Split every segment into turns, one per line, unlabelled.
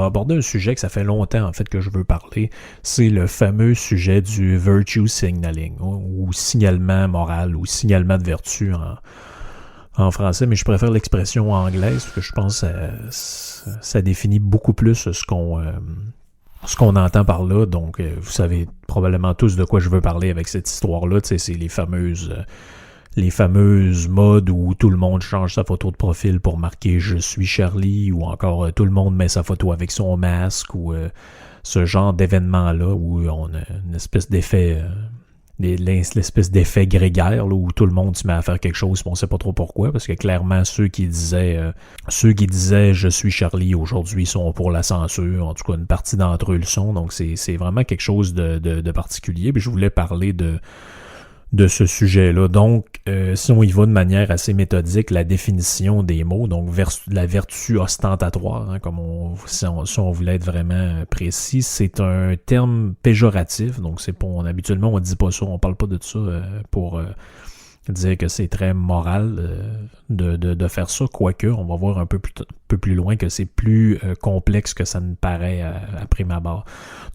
va aborder un sujet que ça fait longtemps en fait que je veux parler. C'est le fameux sujet du virtue signaling, ou signalement moral, ou signalement de vertu en français, mais je préfère l'expression anglaise parce que je pense que ça définit beaucoup plus ce qu'on entend par là. Donc, vous savez probablement tous de quoi je veux parler avec cette histoire-là. Tu sais, c'est les fameuses modes où tout le monde change sa photo de profil pour marquer « Je suis Charlie » ou encore tout le monde met sa photo avec son masque ou ce genre d'événement-là où on a une espèce d'effet... l'espèce d'effet grégaire là, où tout le monde se met à faire quelque chose, mais on sait pas trop pourquoi, parce que clairement ceux qui disaient je suis Charlie aujourd'hui sont pour la censure, en tout cas une partie d'entre eux le sont, donc c'est vraiment quelque chose de particulier. Puis je voulais parler de ce sujet-là. Donc, si on y va de manière assez méthodique, la définition des mots, donc la vertu ostentatoire, hein, si on voulait être vraiment précis, c'est un terme péjoratif, donc habituellement on dit pas ça, on parle pas de ça pour dire que c'est très moral de faire ça, quoique on va voir un peu plus loin que c'est plus complexe que ça ne paraît à prime abord.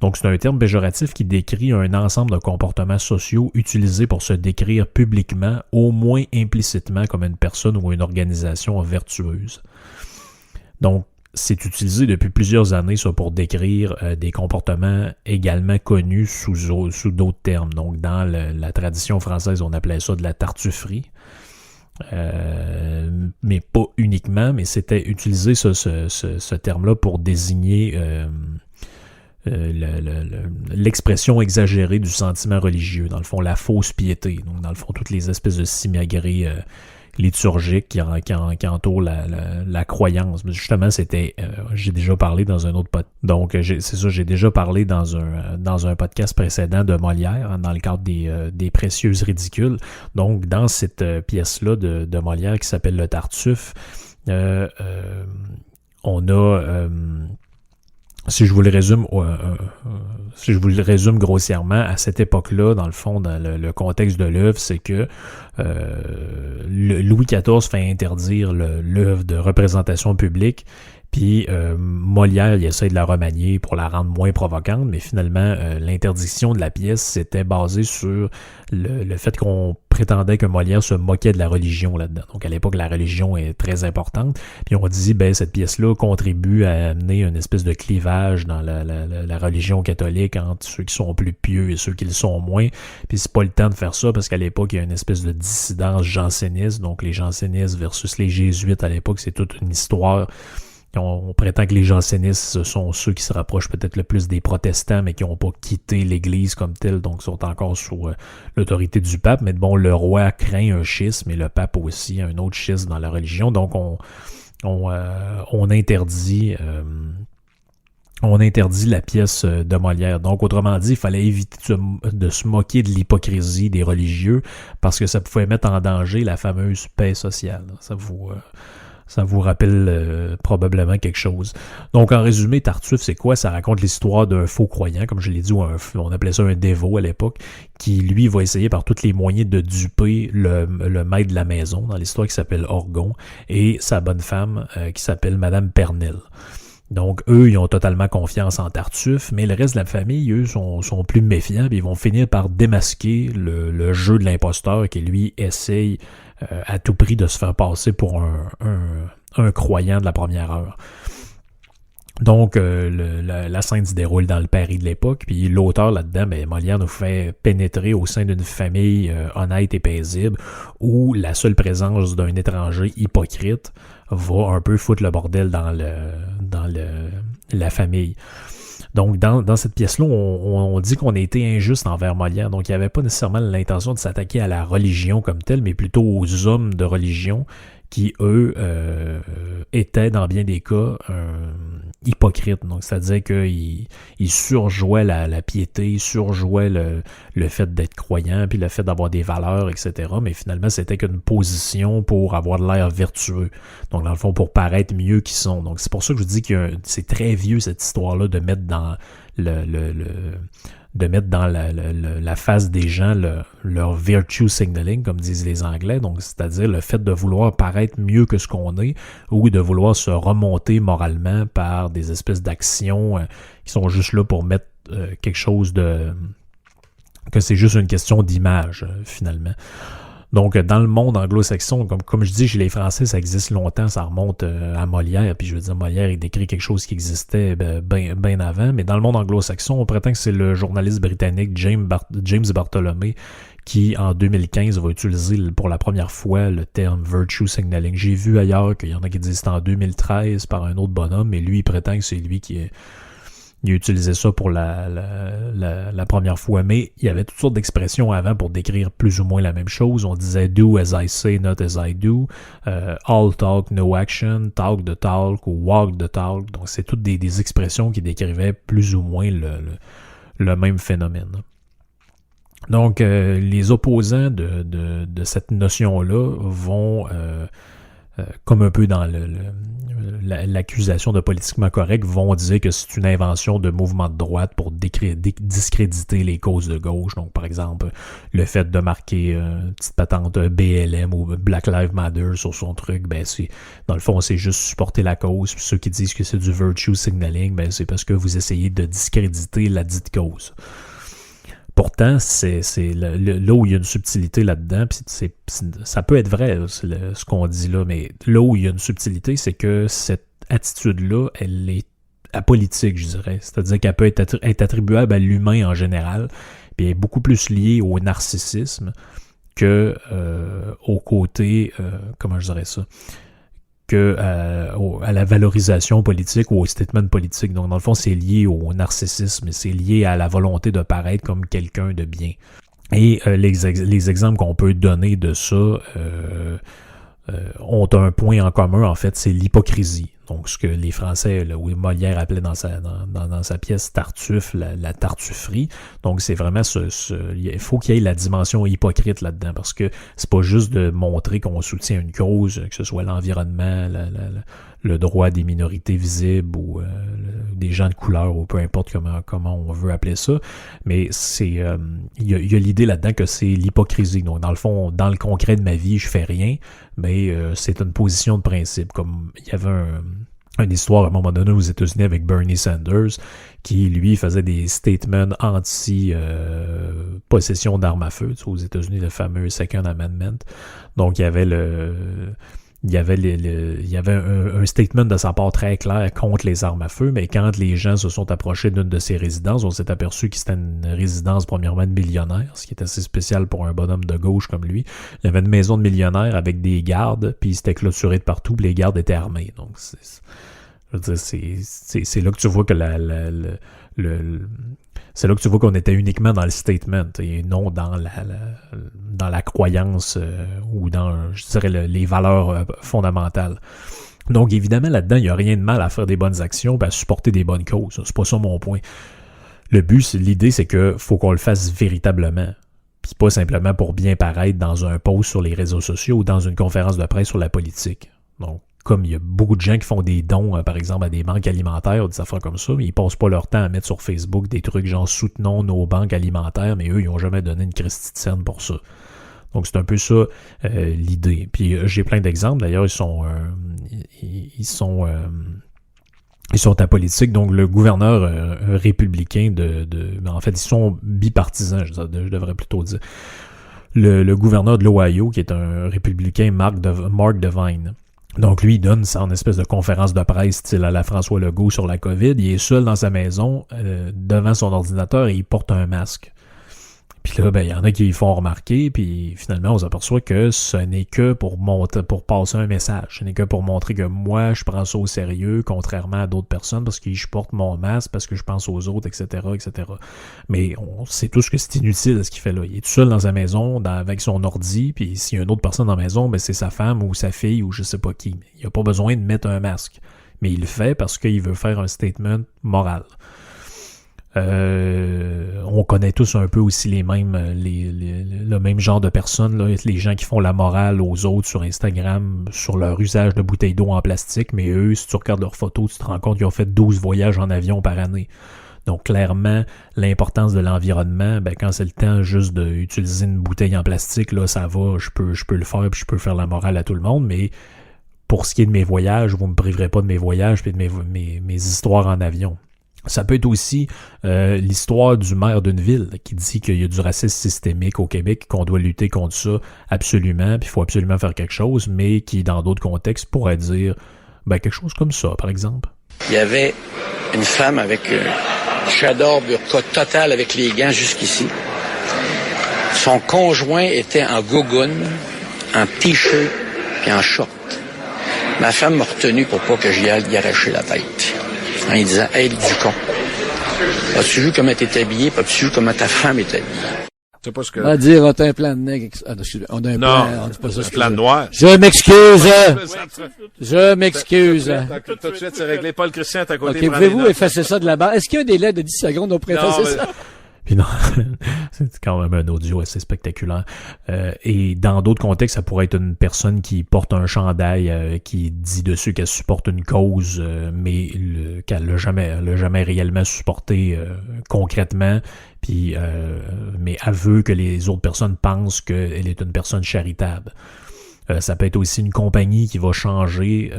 Donc c'est un terme péjoratif qui décrit un ensemble de comportements sociaux utilisés pour se décrire publiquement, au moins implicitement, comme une personne ou une organisation vertueuse. Donc c'est utilisé depuis plusieurs années ça, pour décrire des comportements également connus sous d'autres termes. Donc, dans la tradition française, on appelait ça de la tartufferie. Mais pas uniquement, mais c'était utilisé ce terme-là pour désigner l'expression exagérée du sentiment religieux. Dans le fond, la fausse piété. Donc, dans le fond, toutes les espèces de simagrées liturgique qui entoure la croyance. Mais justement, j'ai déjà parlé dans un autre podcast. Donc, j'ai déjà parlé dans un podcast précédent de Molière, hein, dans le cadre des Précieuses ridicules. Donc, dans cette pièce-là de Molière qui s'appelle Le Tartuffe, on a... Si je vous le résume grossièrement, à cette époque-là, dans le fond, dans le contexte de l'œuvre, c'est que Louis XIV fait interdire l'œuvre de représentation publique, puis Molière, il essaie de la remanier pour la rendre moins provocante, mais finalement, l'interdiction de la pièce s'était basée sur le fait qu'on prétendait que Molière se moquait de la religion là-dedans. Donc à l'époque, la religion est très importante, puis on dit, cette pièce-là contribue à amener une espèce de clivage dans la religion catholique entre ceux qui sont plus pieux et ceux qui le sont moins, puis c'est pas le temps de faire ça, parce qu'à l'époque, il y a une espèce de dissidence janséniste, donc les jansénistes versus les jésuites à l'époque, c'est toute une histoire. On prétend que les jansénistes, ce sont ceux qui se rapprochent peut-être le plus des protestants, mais qui n'ont pas quitté l'Église comme telle, donc sont encore sous l'autorité du pape. Mais bon, le roi craint un schisme, et le pape aussi, un autre schisme dans la religion. Donc, on interdit la pièce de Molière. Donc, autrement dit, il fallait éviter de se moquer de l'hypocrisie des religieux, parce que ça pouvait mettre en danger la fameuse paix sociale. Ça vous rappelle probablement quelque chose. Donc, en résumé, Tartuffe, c'est quoi? Ça raconte l'histoire d'un faux croyant, comme je l'ai dit, on appelait ça un dévot à l'époque, qui, lui, va essayer par tous les moyens de duper le maître de la maison, dans l'histoire qui s'appelle Orgon, et sa bonne femme, qui s'appelle Madame Pernelle. Donc, eux, ils ont totalement confiance en Tartuffe, mais le reste de la famille, eux, sont plus méfiants, puis ils vont finir par démasquer le jeu de l'imposteur qui, lui, essaye à tout prix de se faire passer pour un croyant de la première heure. Donc, la scène se déroule dans le Paris de l'époque, puis l'auteur là-dedans, Molière nous fait pénétrer au sein d'une famille honnête et paisible, où la seule présence d'un étranger hypocrite va un peu foutre le bordel dans la famille. Donc, dans cette pièce-là, on dit qu'on a été injuste envers Molière. Donc, il n'y avait pas nécessairement l'intention de s'attaquer à la religion comme telle, mais plutôt aux hommes de religion qui, eux, étaient, dans bien des cas, hypocrites. Donc, c'est-à-dire qu'ils surjouaient la piété, ils surjouaient le fait d'être croyant, puis le fait d'avoir des valeurs, etc. Mais finalement, c'était qu'une position pour avoir de l'air vertueux. Donc, dans le fond, pour paraître mieux qu'ils sont. Donc, c'est pour ça que je vous dis que c'est très vieux, cette histoire-là, de mettre dans de mettre dans la face des gens leur virtue signaling, comme disent les Anglais, donc c'est-à-dire le fait de vouloir paraître mieux que ce qu'on est ou de vouloir se remonter moralement par des espèces d'actions qui sont juste là pour mettre quelque chose que c'est juste une question d'image, finalement. Donc, dans le monde anglo-saxon, comme je dis, chez les Français, ça existe longtemps, ça remonte à Molière, puis je veux dire, Molière, il décrit quelque chose qui existait bien avant, mais dans le monde anglo-saxon, on prétend que c'est le journaliste britannique James Bartholomew qui, en 2015, va utiliser pour la première fois le terme « virtue signaling ». J'ai vu ailleurs qu'il y en a qui disent que c'est en 2013 par un autre bonhomme, mais lui, il prétend que c'est lui qui il a utilisé ça pour la première fois, mais il y avait toutes sortes d'expressions avant pour décrire plus ou moins la même chose. On disait « do as I say, not as I do »,« all talk, no action »,« talk the talk » ou « walk the talk ». Donc, c'est toutes des expressions qui décrivaient plus ou moins le même phénomène. Donc, les opposants de cette notion-là vont... comme un peu dans l'accusation de politiquement correct, vont dire que c'est une invention de mouvement de droite pour discréditer les causes de gauche. Donc, par exemple, le fait de marquer une petite patente BLM ou Black Lives Matter sur son truc, ben c'est dans le fond, c'est juste supporter la cause. Puis ceux qui disent que c'est du virtue signaling, ben c'est parce que vous essayez de discréditer la dite cause. Pourtant, c'est là où il y a une subtilité là-dedans, puis ça peut être vrai, ce qu'on dit là, mais là où il y a une subtilité, c'est que cette attitude-là, elle est apolitique, je dirais. C'est-à-dire qu'elle peut être attribuable à l'humain en général, puis elle est beaucoup plus liée au narcissisme que au côté, comment je dirais ça, que à la valorisation politique ou au statement politique. Donc, dans le fond, c'est lié au narcissisme, c'est lié à la volonté de paraître comme quelqu'un de bien. Et les exemples qu'on peut donner de ça ont un point en commun, en fait, c'est l'hypocrisie. Donc, ce que les Français, là, où Molière appelait dans sa pièce Tartuffe, la tartufferie. Donc, c'est vraiment il faut qu'il y ait la dimension hypocrite là-dedans, parce que c'est pas juste de montrer qu'on soutient une cause, que ce soit l'environnement, le droit des minorités visibles ou des gens de couleur, ou peu importe comment on veut appeler ça, mais c'est il y a l'idée là-dedans que c'est l'hypocrisie. Donc, dans le fond, dans le concret de ma vie, je fais rien, mais c'est une position de principe. Comme il y avait une histoire à un moment donné aux États-Unis avec Bernie Sanders qui, lui, faisait des statements anti-possession d'armes à feu. Tu sais, aux États-Unis, le fameux Second Amendment. Donc, il y avait un statement de sa part très clair contre les armes à feu, mais quand les gens se sont approchés d'une de ses résidences, on s'est aperçu que c'était une résidence premièrement de millionnaire, ce qui est assez spécial pour un bonhomme de gauche comme lui. Il y avait une maison de millionnaire avec des gardes, puis c'était clôturé de partout, puis les gardes étaient armés. Donc, je veux dire, c'est là que tu vois que c'est là que tu vois qu'on était uniquement dans le statement et non dans la croyance ou dans, je dirais, les valeurs fondamentales. Donc, évidemment, là-dedans, il n'y a rien de mal à faire des bonnes actions, à supporter des bonnes causes. C'est pas ça mon point. Le but, l'idée, c'est que faut qu'on le fasse véritablement. Puis pas simplement pour bien paraître dans un post sur les réseaux sociaux ou dans une conférence de presse sur la politique. Donc, comme il y a beaucoup de gens qui font des dons, par exemple, à des banques alimentaires ou des affaires comme ça, mais ils passent pas leur temps à mettre sur Facebook des trucs genre « soutenons nos banques alimentaires », mais eux, ils n'ont jamais donné une christie de scène pour ça. Donc, c'est un peu ça l'idée. Puis, j'ai plein d'exemples. D'ailleurs, ils sont apolitiques. Donc, le gouverneur républicain en fait, ils sont bipartisans, je devrais plutôt dire. Le gouverneur de l'Ohio, qui est un républicain, Mark Devine. Donc, lui, il donne ça en espèce de conférence de presse, style à la François Legault sur la COVID. Il est seul dans sa maison, devant son ordinateur, et il porte un masque. Puis là, il y en a qui font remarquer, puis finalement, on s'aperçoit que ce n'est que pour passer un message. Ce n'est que pour montrer que moi, je prends ça au sérieux, contrairement à d'autres personnes, parce que je porte mon masque, parce que je pense aux autres, etc., etc. Mais on sait tous que c'est inutile ce qu'il fait là. Il est tout seul dans sa maison, avec son ordi, puis s'il y a une autre personne dans la maison, c'est sa femme ou sa fille ou je sais pas qui. Il n'a pas besoin de mettre un masque. Mais il le fait parce qu'il veut faire un statement moral. On connaît tous un peu aussi le même genre de personnes, là, les gens qui font la morale aux autres sur Instagram sur leur usage de bouteilles d'eau en plastique, mais eux, si tu regardes leurs photos, tu te rends compte qu'ils ont fait 12 voyages en avion par année. Donc, clairement, l'importance de l'environnement, ben, quand c'est le temps juste d'utiliser une bouteille en plastique, là, ça va, je peux le faire, puis je peux faire la morale à tout le monde, mais pour ce qui est de mes voyages, vous me priverez pas de mes voyages puis de mes histoires en avion. Ça peut être aussi l'histoire du maire d'une ville qui dit qu'il y a du racisme systémique au Québec, qu'on doit lutter contre ça absolument, puis il faut absolument faire quelque chose, mais qui, dans d'autres contextes, pourrait dire ben, quelque chose comme ça, par exemple.
Il y avait une femme avec chador, burqa total avec les gants jusqu'ici. Son conjoint était en gougoune, en t-shirt et en short. Ma femme m'a retenu pour pas que j'y aille y arracher la tête. En lui disant, hey, du con. As-tu vu comment t'es habillé? As-tu vu comment ta femme est habillée?
C'est pas ce que...
On va dire, on a un plan de nègre. Ah, excusez, on a un plan, on dit pas ça.
Un plan noir.
Je m'excuse. Je m'excuse.
Tout de suite, c'est réglé. Paul Christian, à ta côté.
OK, pouvez-vous effacer ça de la barre? Est-ce qu'il y a un délai de 10 secondes on pourrait effacer ça?
Puis non, c'est quand même un audio assez spectaculaire. Et dans d'autres contextes, ça pourrait être une personne qui porte un chandail qui dit dessus qu'elle supporte une cause, mais qu'elle l'a jamais réellement supporté concrètement. Puis, mais elle veut que les autres personnes pensent qu'elle est une personne charitable. Ça peut être aussi une compagnie qui va changer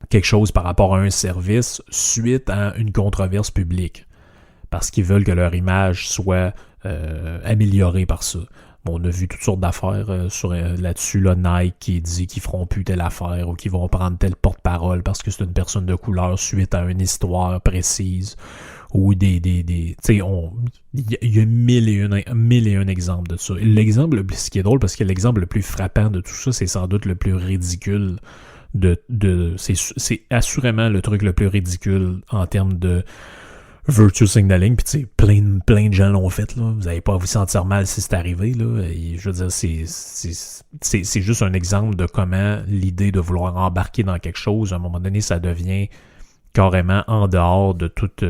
quelque chose par rapport à un service suite à une controverse publique. Parce qu'ils veulent que leur image soit améliorée par ça. Bon, on a vu toutes sortes d'affaires là-dessus, là, Nike qui dit qu'ils feront plus telle affaire ou qu'ils vont prendre tel porte-parole parce que c'est une personne de couleur suite à une histoire précise ou tu sais, il y a mille et un exemples de ça. L'exemple, ce qui est drôle, parce que l'exemple le plus frappant de tout ça, c'est sans doute le plus ridicule c'est assurément le truc le plus ridicule en termes de virtue signaling, puis tu sais, plein de gens l'ont fait, là. Vous n'allez pas à vous sentir mal si c'est arrivé, là. Et, je veux dire, c'est juste un exemple de comment l'idée de vouloir embarquer dans quelque chose, à un moment donné, ça devient carrément en dehors de toute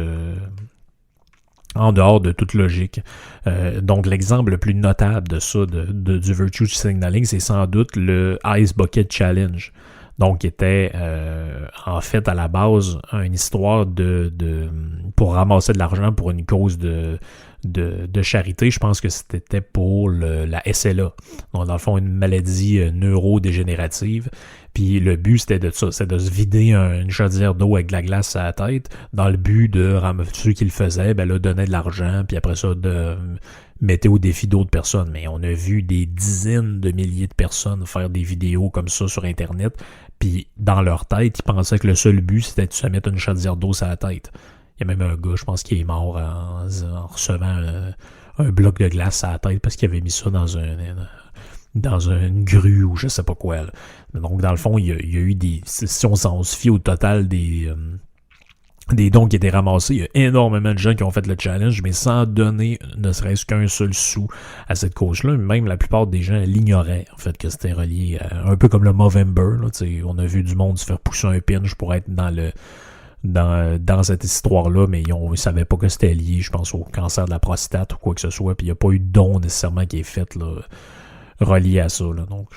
logique. Donc, l'exemple le plus notable de ça, du virtue signaling, c'est sans doute le Ice Bucket Challenge. Donc, qui était en fait à la base une histoire pour ramasser de l'argent pour une cause de charité. Je pense que c'était pour la SLA. Donc, dans le fond, une maladie neurodégénérative. Puis le but, c'était de ça, c'est de se vider une chaudière d'eau avec de la glace à la tête, dans le but de ceux qui le faisaient, ben là, donner de l'argent, puis après ça, de mettre au défi d'autres personnes. Mais on a vu des dizaines de milliers de personnes faire des vidéos comme ça sur Internet, puis dans leur tête, ils pensaient que le seul but, c'était de se mettre une chaudière d'eau sur la tête. Il y a même un gars, je pense, qui est mort en recevant un bloc de glace à la tête parce qu'il avait mis ça dans une grue ou je sais pas quoi, là. Donc, dans le fond, il y a eu si on s'en se fie au total des dons qui étaient ramassés, il y a énormément de gens qui ont fait le challenge, mais sans donner ne serait-ce qu'un seul sou à cette cause-là. Même la plupart des gens l'ignoraient, en fait, que c'était relié un peu comme le Movember, là. On a vu du monde se faire pousser un pinch pour être dans cette histoire-là, mais ils savaient pas que c'était lié, je pense, au cancer de la prostate ou quoi que ce soit, puis il n'y a pas eu de don nécessairement qui est fait, là, relié à ça, là. Donc,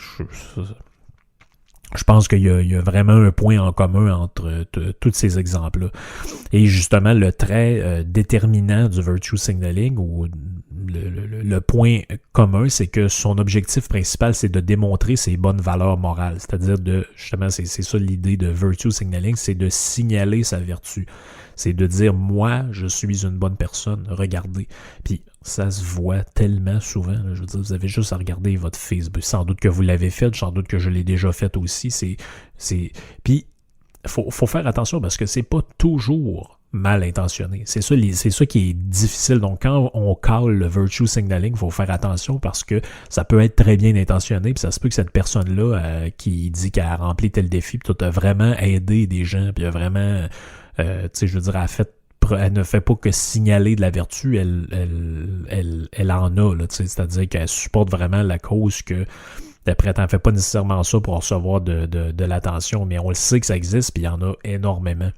je pense qu'il y a vraiment un point en commun entre tous ces exemples-là. Et justement, le trait déterminant du virtue signaling, ou le point commun, c'est que son objectif principal, c'est de démontrer ses bonnes valeurs morales. C'est-à-dire justement, c'est ça l'idée de virtue signaling, c'est de signaler sa vertu. C'est de dire, moi, je suis une bonne personne, regardez. Puis, ça se voit tellement souvent, là. Je veux dire, vous avez juste à regarder votre Facebook. Sans doute que vous l'avez fait, sans doute que je l'ai déjà fait aussi. Puis, faut faire attention parce que c'est pas toujours mal intentionné. C'est ça qui est difficile. Donc, quand on cale le virtue signaling, il faut faire attention parce que ça peut être très bien intentionné, puis ça se peut que cette personne-là qui dit qu'elle a rempli tel défi, puis tout a vraiment aidé des gens, puis a vraiment, tu sais, je veux dire, elle ne fait pas que signaler de la vertu, elle en a, là, tu sais, c'est-à-dire qu'elle supporte vraiment la cause que d'après, elle ne fait pas nécessairement ça pour recevoir de l'attention, mais on le sait que ça existe, puis il y en a énormément.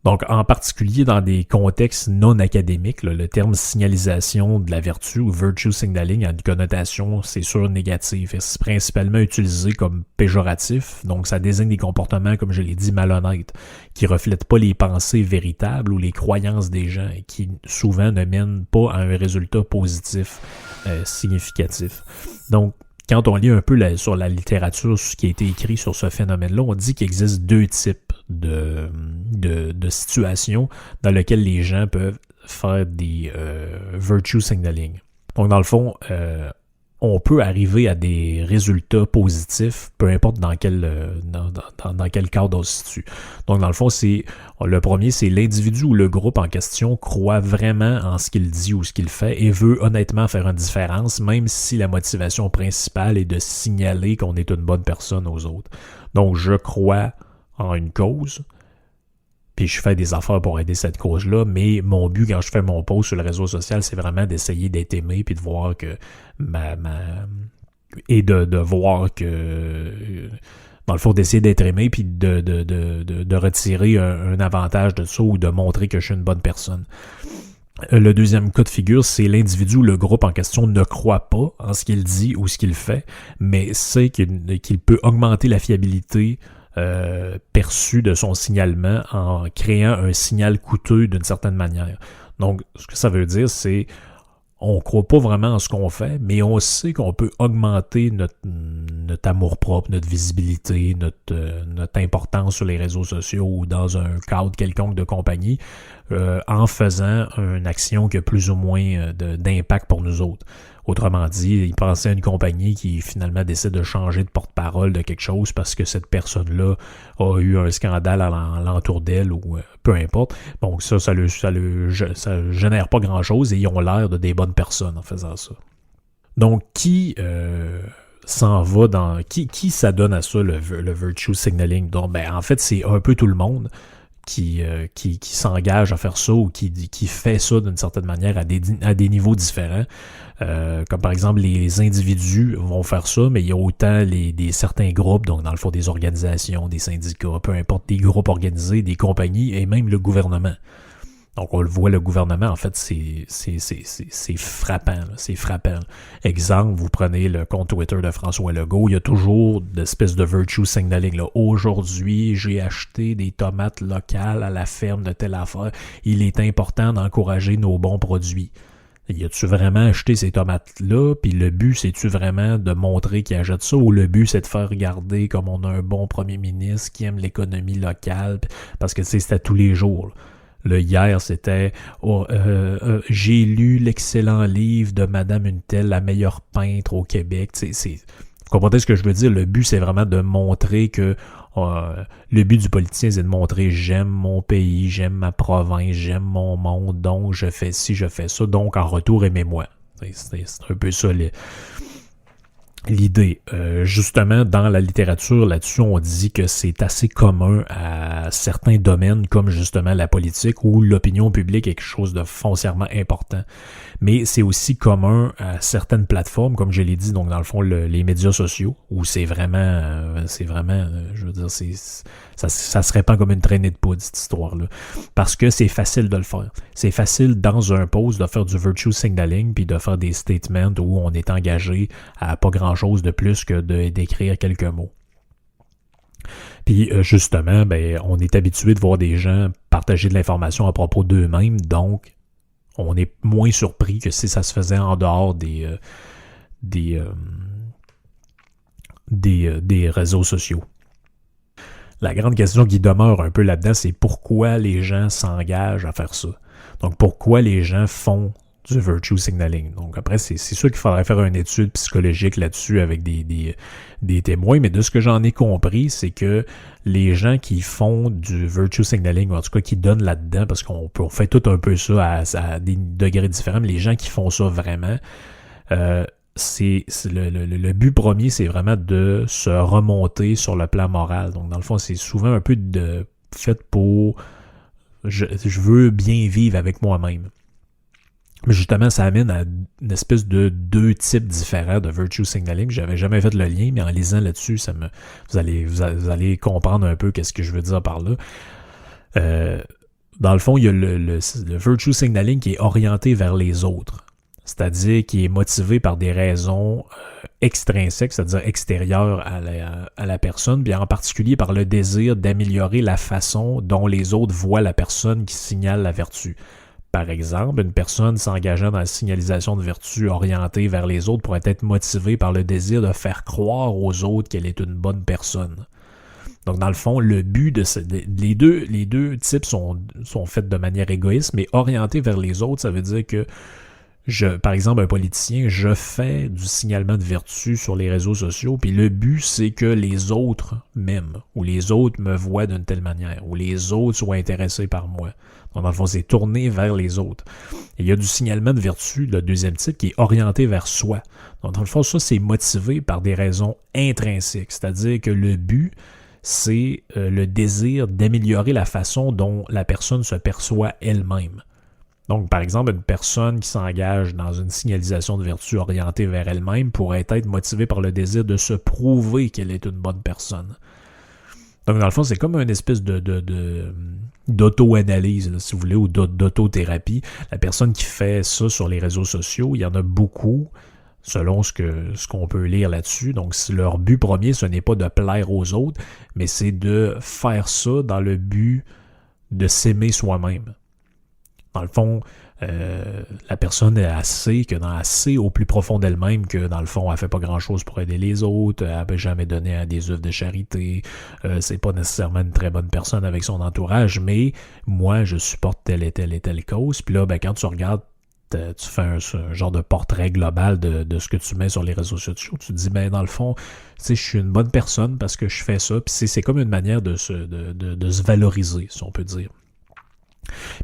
Donc, en particulier dans des contextes non académiques, là, le terme signalisation de la vertu ou virtue signaling a une connotation, c'est sûr, négative. Et c'est principalement utilisé comme péjoratif. Donc, ça désigne des comportements, comme je l'ai dit, malhonnêtes, qui reflètent pas les pensées véritables ou les croyances des gens et qui, souvent, ne mènent pas à un résultat positif significatif. Donc, quand on lit un peu sur la littérature, ce qui a été écrit sur ce phénomène-là, on dit qu'il existe deux types de situations dans lesquelles les gens peuvent faire des virtue signaling. Donc, dans le fond, on peut arriver à des résultats positifs, peu importe dans quel cadre on se situe. Donc, dans le fond, le premier, c'est l'individu ou le groupe en question croit vraiment en ce qu'il dit ou ce qu'il fait et veut honnêtement faire une différence, même si la motivation principale est de signaler qu'on est une bonne personne aux autres. Donc, je crois en une cause, puis je fais des affaires pour aider cette cause-là, mais mon but quand je fais mon post sur le réseau social, c'est vraiment d'essayer d'être aimé puis de voir que et de voir que dans le fond d'essayer d'être aimé puis de retirer un avantage de ça ou de montrer que je suis une bonne personne. Le deuxième cas de figure, c'est l'individu ou le groupe en question ne croit pas en ce qu'il dit ou ce qu'il fait, mais sait qu'il peut augmenter la fiabilité perçu de son signalement en créant un signal coûteux d'une certaine manière. Donc, ce que ça veut dire, c'est on ne croit pas vraiment en ce qu'on fait, mais on sait qu'on peut augmenter notre amour-propre, notre visibilité, notre importance sur les réseaux sociaux ou dans un cadre quelconque de compagnie en faisant une action qui a plus ou moins d'impact pour nous autres. Autrement dit, il pensait à une compagnie qui finalement décide de changer de porte-parole de quelque chose parce que cette personne-là a eu un scandale à l'entour d'elle ou peu importe. Donc ça génère pas grand-chose et ils ont l'air de des bonnes personnes en faisant ça. Donc qui s'en va dans... Qui s'adonne à ça, le virtue signaling? Donc, en fait, c'est un peu tout le monde qui s'engage à faire ça ou qui fait ça d'une certaine manière à des niveaux différents. Comme par exemple, les individus vont faire ça, mais il y a autant certains groupes, donc dans le fond des organisations, des syndicats, peu importe, des groupes organisés, des compagnies et même le gouvernement. Donc, on le voit, le gouvernement, en fait, c'est frappant. Là, c'est frappant. Exemple, vous prenez le compte Twitter de François Legault, il y a toujours d'espèces de virtue signaling. Là. Aujourd'hui, j'ai acheté des tomates locales à la ferme de telle affaire. Il est important d'encourager nos bons produits. Y a-tu vraiment acheté ces tomates-là? Puis le but, c'est-tu vraiment de montrer qu'il achète ça? Ou le but, c'est de faire regarder comme on a un bon premier ministre qui aime l'économie locale? Parce que, tu sais, c'était tous les jours, là. Le hier, c'était j'ai lu l'excellent livre de Madame Untel, la meilleure peintre au Québec. Vous comprenez ce que je veux dire? Le but, c'est vraiment de montrer que le but du politicien, c'est de montrer j'aime mon pays, j'aime ma province, j'aime mon monde, donc je fais ci, je fais ça, donc en retour, aimez-moi. C'est un peu ça l'idée. Justement, dans la littérature, là-dessus, on dit que c'est assez commun à certains domaines, comme justement la politique, où l'opinion publique est quelque chose de foncièrement important. Mais c'est aussi commun à certaines plateformes, comme je l'ai dit, donc dans le fond, les médias sociaux, où c'est vraiment, je veux dire, ça se répand comme une traînée de poudre, cette histoire-là. Parce que c'est facile de le faire. C'est facile, dans un post, de faire du virtue signaling, puis de faire des statements où on est engagé à pas grand-chose de plus que d'écrire quelques mots. Puis justement, on est habitué de voir des gens partager de l'information à propos d'eux-mêmes, donc on est moins surpris que si ça se faisait en dehors des réseaux sociaux. La grande question qui demeure un peu là-dedans, c'est pourquoi les gens s'engagent à faire ça. Donc pourquoi les gens font du virtue signaling. Donc après, c'est sûr qu'il faudrait faire une étude psychologique là-dessus avec des témoins, mais de ce que j'en ai compris, c'est que les gens qui font du virtue signaling, ou en tout cas qui donnent là-dedans, parce qu'on fait tout un peu ça à des degrés différents, mais les gens qui font ça vraiment, le but premier, c'est vraiment de se remonter sur le plan moral. Donc dans le fond, c'est souvent un peu fait pour je veux bien vivre avec moi-même. Mais justement, ça amène à une espèce de deux types différents de virtue signaling. J'avais jamais fait le lien, mais en lisant là-dessus, vous allez comprendre un peu qu'est-ce que je veux dire par là. dans le fond, il y a le virtue signaling qui est orienté vers les autres. C'est-à-dire qui est motivé par des raisons extrinsèques, c'est-à-dire extérieures à la personne, bien en particulier par le désir d'améliorer la façon dont les autres voient la personne qui signale la vertu. Par exemple, une personne s'engageant dans la signalisation de vertu orientée vers les autres pourrait être motivée par le désir de faire croire aux autres qu'elle est une bonne personne. Donc, dans le fond, le but de les deux types sont faits de manière égoïste, mais orientés vers les autres, ça veut dire que par exemple, un politicien, je fais du signalement de vertu sur les réseaux sociaux, puis le but, c'est que les autres m'aiment, ou les autres me voient d'une telle manière, ou les autres soient intéressés par moi. Donc, dans le fond, c'est tourné vers les autres. Et il y a du signalement de vertu, le deuxième type, qui est orienté vers soi. Donc, dans le fond, ça, c'est motivé par des raisons intrinsèques, c'est-à-dire que le but, c'est le désir d'améliorer la façon dont la personne se perçoit elle-même. Donc, par exemple, une personne qui s'engage dans une signalisation de vertu orientée vers elle-même pourrait être motivée par le désir de se prouver qu'elle est une bonne personne. Donc, dans le fond, c'est comme une espèce d'auto-analyse, si vous voulez, ou d'autothérapie. La personne qui fait ça sur les réseaux sociaux, il y en a beaucoup, selon ce qu'on peut lire là-dessus. Donc, leur but premier, ce n'est pas de plaire aux autres, mais c'est de faire ça dans le but de s'aimer soi-même. Dans le fond, la personne sait au plus profond d'elle-même que, dans le fond, elle fait pas grand-chose pour aider les autres, elle peut jamais donner à des œuvres de charité, c'est pas nécessairement une très bonne personne avec son entourage, mais moi, je supporte telle et telle et telle cause. Puis là, ben, quand tu regardes, tu fais un genre de portrait global de ce que tu mets sur les réseaux sociaux, tu te dis, ben, dans le fond, tu sais, je suis une bonne personne parce que je fais ça, puis c'est comme une manière de se valoriser, si on peut dire.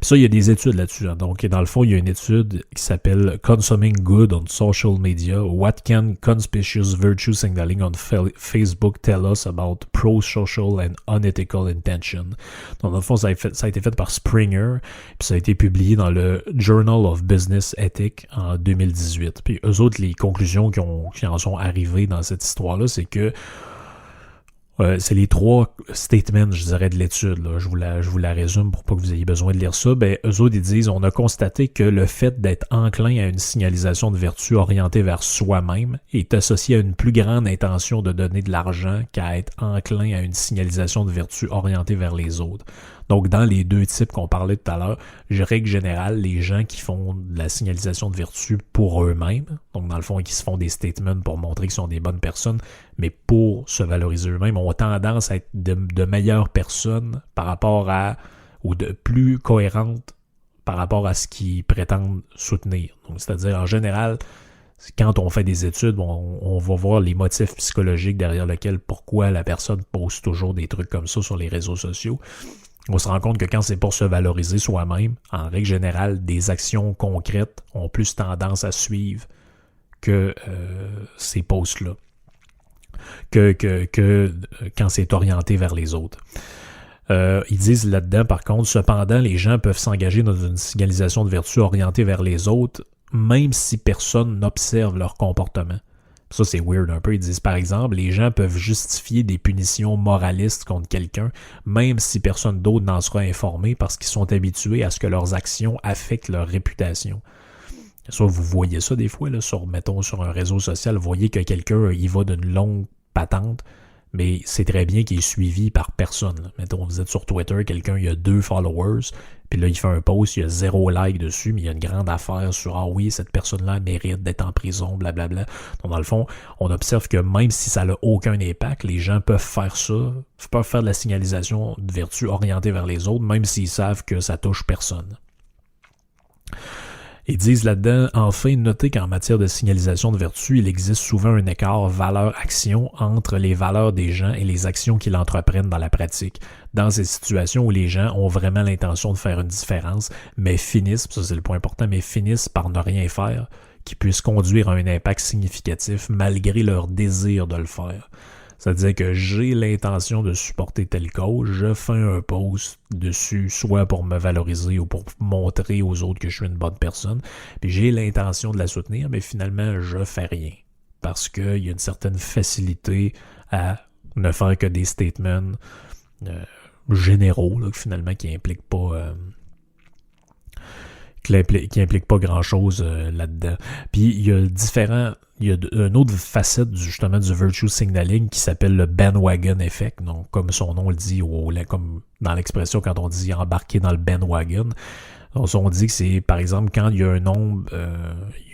Puis ça, il y a des études là-dessus. Hein. Donc, dans le fond, il y a une étude qui s'appelle Consuming Good on Social Media. What can conspicuous virtue signaling on Facebook tell us about pro-social and unethical intention? Donc, dans le fond, ça a été fait par Springer, puis ça a été publié dans le Journal of Business Ethics en 2018. Puis eux autres, les conclusions qui en sont arrivées dans cette histoire-là, c'est que c'est les 3 statements, je dirais, de l'étude. Là. Je vous la résume pour pas que vous ayez besoin de lire ça. Ben, eux autres, ils disent, on a constaté que le fait d'être enclin à une signalisation de vertu orientée vers soi-même est associé à une plus grande intention de donner de l'argent qu'à être enclin à une signalisation de vertu orientée vers les autres. Donc, dans les deux types qu'on parlait tout à l'heure, règle générale, les gens qui font de la signalisation de vertu pour eux-mêmes, donc dans le fond, qui se font des statements pour montrer qu'ils sont des bonnes personnes, mais pour se valoriser eux-mêmes, ont tendance à être de meilleures personnes par rapport à, ou de plus cohérentes par rapport à ce qu'ils prétendent soutenir. Donc, c'est-à-dire, en général, quand on fait des études, on va voir les motifs psychologiques derrière lesquels, pourquoi la personne poste toujours des trucs comme ça sur les réseaux sociaux. On se rend compte que quand c'est pour se valoriser soi-même, en règle générale, des actions concrètes ont plus tendance à suivre que ces posts-là, que quand c'est orienté vers les autres. Ils disent là-dedans, par contre, cependant, les gens peuvent s'engager dans une signalisation de vertu orientée vers les autres, même si personne n'observe leur comportement. Ça, c'est weird un peu. Ils disent, par exemple, les gens peuvent justifier des punitions moralistes contre quelqu'un, même si personne d'autre n'en sera informé parce qu'ils sont habitués à ce que leurs actions affectent leur réputation. Ça, vous voyez ça des fois, là, mettons, sur un réseau social, vous voyez que quelqu'un, il va d'une longue patente, mais c'est très bien qu'il est suivi par personne. Là. Mettons, vous êtes sur Twitter, quelqu'un, il a 2 followers, puis là, il fait un post, il y a 0 like dessus, mais il y a une grande affaire sur « Ah oui, cette personne-là mérite d'être en prison, blablabla. » Donc, dans le fond, on observe que même si ça n'a aucun impact, les gens peuvent faire ça, peuvent faire de la signalisation de vertu orientée vers les autres, même s'ils savent que ça touche personne. Ils disent là-dedans, enfin, notez qu'en matière de signalisation de vertu, il existe souvent un écart valeur-action entre les valeurs des gens et les actions qu'ils entreprennent dans la pratique. Dans ces situations où les gens ont vraiment l'intention de faire une différence, mais finissent, ça c'est le point important, mais finissent par ne rien faire, qui puisse conduire à un impact significatif malgré leur désir de le faire. C'est-à-dire que j'ai l'intention de supporter telle cause, je fais un post dessus, soit pour me valoriser ou pour montrer aux autres que je suis une bonne personne, puis j'ai l'intention de la soutenir, mais finalement, je fais rien. Parce qu'il y a une certaine facilité à ne faire que des statements généraux, là, finalement, qui impliquent pas qui implique pas grand-chose là-dedans. Puis il y a une autre facette justement du virtue signaling qui s'appelle le bandwagon effect. Donc, comme son nom le dit, comme dans l'expression quand on dit embarquer dans le bandwagon, on dit que c'est, par exemple, quand il y a un nombre,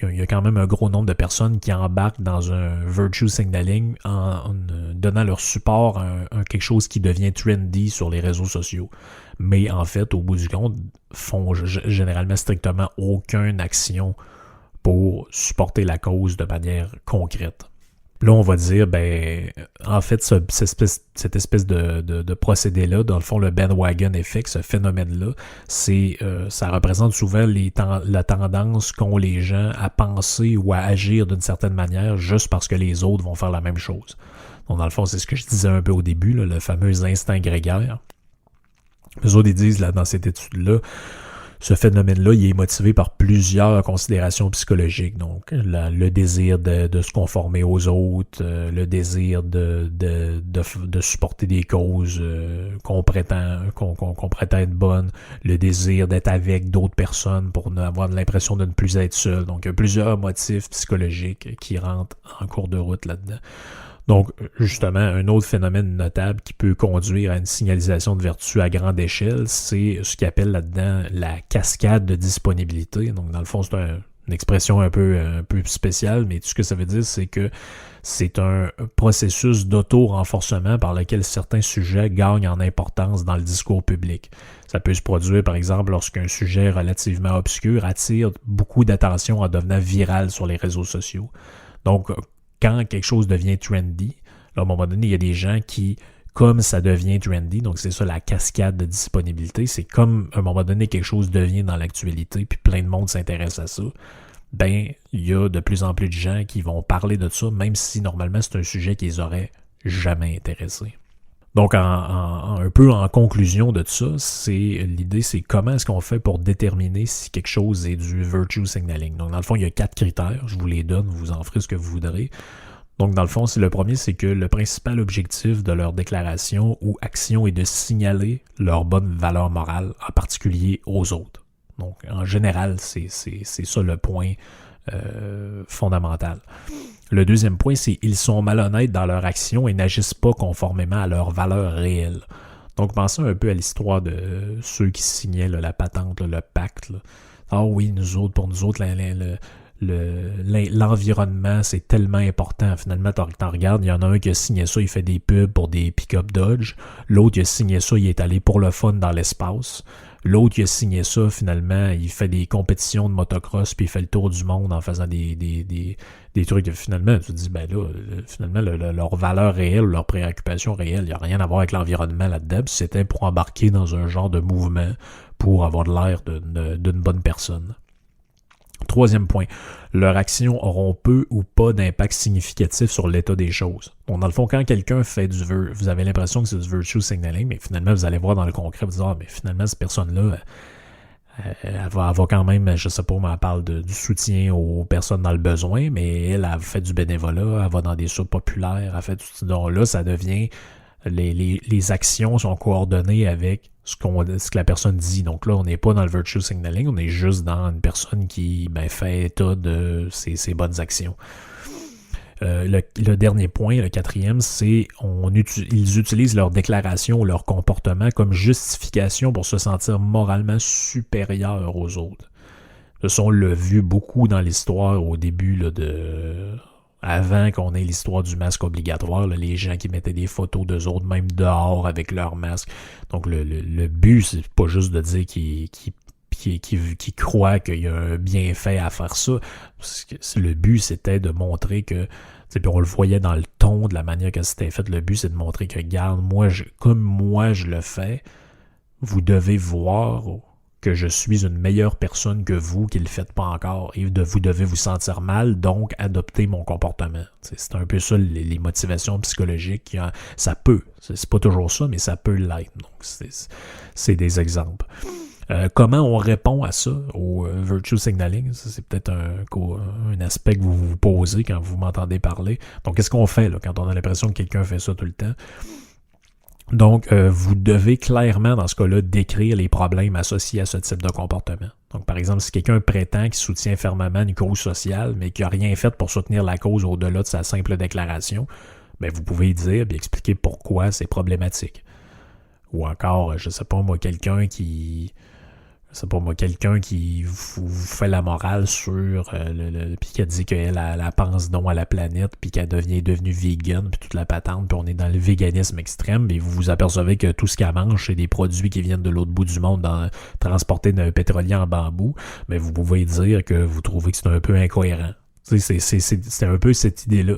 il y a quand même un gros nombre de personnes qui embarquent dans un virtue signaling en donnant leur support à quelque chose qui devient trendy sur les réseaux sociaux. Mais en fait, au bout du compte, font généralement strictement aucune action pour supporter la cause de manière concrète. Là, on va dire, en fait, cette espèce de procédé-là, dans le fond, le bandwagon effect, ce phénomène-là, ça représente souvent la tendance qu'ont les gens à penser ou à agir d'une certaine manière juste parce que les autres vont faire la même chose. Donc, dans le fond, c'est ce que je disais un peu au début, là, le fameux instinct grégaire. Les autres, ils disent, là, dans cette étude-là, ce phénomène-là, il est motivé par plusieurs considérations psychologiques. Donc, le désir de se conformer aux autres, le désir de supporter des causes qu'on prétend être bonnes, le désir d'être avec d'autres personnes pour avoir l'impression de ne plus être seul. Donc, il y a plusieurs motifs psychologiques qui rentrent en cours de route là-dedans. Donc, justement, un autre phénomène notable qui peut conduire à une signalisation de vertu à grande échelle, c'est ce qu'ils appellent là-dedans la cascade de disponibilité. Donc, dans le fond, c'est une expression un peu spéciale, mais tout ce que ça veut dire, c'est que c'est un processus d'auto-renforcement par lequel certains sujets gagnent en importance dans le discours public. Ça peut se produire, par exemple, lorsqu'un sujet relativement obscur attire beaucoup d'attention en devenant viral sur les réseaux sociaux. Donc, quand quelque chose devient trendy, là, à un moment donné, il y a des gens qui, comme ça devient trendy, donc c'est ça la cascade de disponibilité, c'est comme à un moment donné quelque chose devient dans l'actualité, puis plein de monde s'intéresse à ça, il y a de plus en plus de gens qui vont parler de ça, même si normalement c'est un sujet qui les aurait jamais intéressés. Donc, un peu en conclusion de ça, l'idée, c'est comment est-ce qu'on fait pour déterminer si quelque chose est du virtue signaling. Donc, dans le fond, il y a 4 critères. Je vous les donne, vous en ferez ce que vous voudrez. Donc, dans le fond, le premier, c'est que le principal objectif de leur déclaration ou action est de signaler leur bonne valeur morale, en particulier aux autres. Donc, en général, c'est ça le point fondamental. Le deuxième point, c'est qu'ils sont malhonnêtes dans leur action et n'agissent pas conformément à leurs valeurs réelles. Donc, pensez un peu à l'histoire de ceux qui signaient la patente, le pacte. Là. Ah oui, pour nous autres, l'environnement, c'est tellement important. Finalement, t'en regardes, il y en a un qui a signé ça, il fait des pubs pour des pick-up Dodge. L'autre, il a signé ça, il est allé pour le fun dans l'espace. L'autre, il a signé ça, finalement, il fait des compétitions de motocross, puis il fait le tour du monde en faisant des trucs. Finalement, tu te dis, finalement, leur valeur réelle, leur préoccupation réelle, il n'y a rien à voir avec l'environnement là-dedans. Puis c'était pour embarquer dans un genre de mouvement pour avoir de l'air d'une bonne personne. Troisième point, leurs actions auront peu ou pas d'impact significatif sur l'état des choses. Donc, dans le fond, quand quelqu'un fait vous avez l'impression que c'est du virtue signaling, mais finalement, vous allez voir dans le concret, vous dire, mais finalement, cette personne-là, elle va quand même, je sais pas, elle parle du soutien aux personnes dans le besoin, mais elle fait du bénévolat, elle va dans des soupes populaires, elle fait tout. Donc là, ça devient, les actions sont coordonnées avec ce que la personne dit. Donc là, on n'est pas dans le virtue signaling, on est juste dans une personne qui fait état de ses bonnes actions. Le dernier point, le quatrième, c'est ils utilisent leur déclaration ou leur comportement comme justification pour se sentir moralement supérieurs aux autres. Ça, on l'a vu beaucoup dans l'histoire au début avant qu'on ait l'histoire du masque obligatoire, là, les gens qui mettaient des photos d'eux autres, même dehors avec leur masque. Donc le but, c'est pas juste de dire qu'ils croient qu'il y a un bienfait à faire ça. Le but, c'était de montrer que, puis on le voyait dans le ton, de la manière que c'était fait, le but, c'est de montrer que, regarde, comme moi je le fais, vous devez voir que je suis une meilleure personne que vous qui ne le faites pas encore. Et vous devez vous sentir mal, donc adopter mon comportement. C'est un peu ça, les motivations psychologiques. Ça peut. C'est pas toujours ça, mais ça peut l'être. Donc, c'est des exemples. Comment on répond à ça, au virtue signaling? Ça, c'est peut-être un aspect que vous vous posez quand vous m'entendez parler. Donc, qu'est-ce qu'on fait là, quand on a l'impression que quelqu'un fait ça tout le temps? Donc, vous devez clairement, dans ce cas-là, décrire les problèmes associés à ce type de comportement. Donc, par exemple, si quelqu'un prétend qu'il soutient fermement une cause sociale, mais qu'il n'a rien fait pour soutenir la cause au-delà de sa simple déclaration, bien, vous pouvez dire et expliquer pourquoi c'est problématique. Ou encore, je sais pas moi, quelqu'un qui vous fait la morale sur puis qui a dit qu'elle pense non à la planète, puis qu'elle est devenue vegan, puis toute la patente, puis on est dans le véganisme extrême, et vous vous apercevez que tout ce qu'elle mange, c'est des produits qui viennent de l'autre bout du monde, transportés d'un pétrolier en bambou, mais vous pouvez dire que vous trouvez que c'est un peu incohérent. C'est un peu cette idée-là.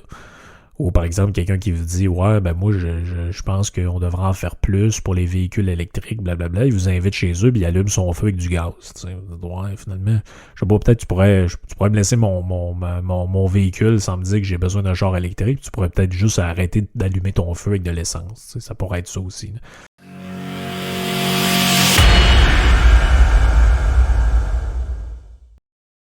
Ou par exemple, quelqu'un qui vous dit « Ouais, ben moi, je pense qu'on devrait en faire plus pour les véhicules électriques, blablabla. » Il vous invite chez eux, puis il allume son feu avec du gaz. Ouais, finalement, je sais pas, peut-être tu pourrais me laisser mon véhicule sans me dire que j'ai besoin d'un char électrique. Tu pourrais peut-être juste arrêter d'allumer ton feu avec de l'essence. Ça pourrait être ça aussi.